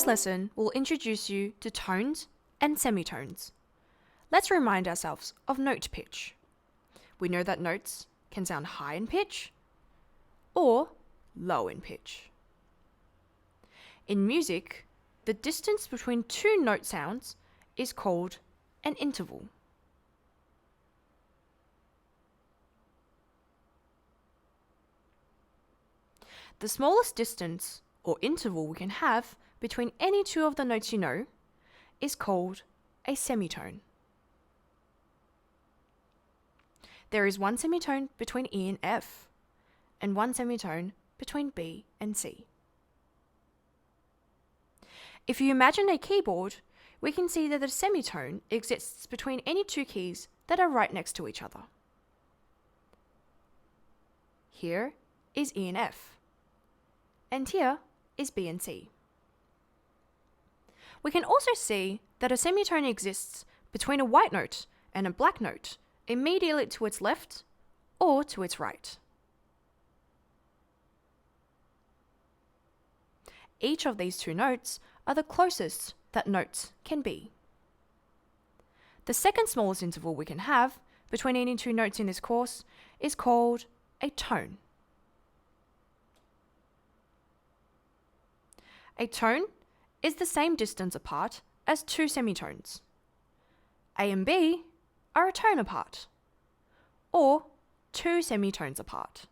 This lesson will introduce you to tones and semitones. Let's remind ourselves of note pitch. We know that notes can sound high in pitch or low in pitch. In music, the distance between two note sounds is called an interval. The smallest distance or interval we can have between any two of the notes you know is called a semitone. There is one semitone between E and F, and one semitone between B and C. If you imagine a keyboard, we can see that a semitone exists between any two keys that are right next to each other. Here is E and F, and here is B and C. We can also see that a semitone exists between a white note and a black note immediately to its left or to its right. Each of these two notes are the closest that notes can be. The second smallest interval we can have between any two notes in this course is called a tone. A tone is the same distance apart as two semitones. A and B are a tone apart, or two semitones apart.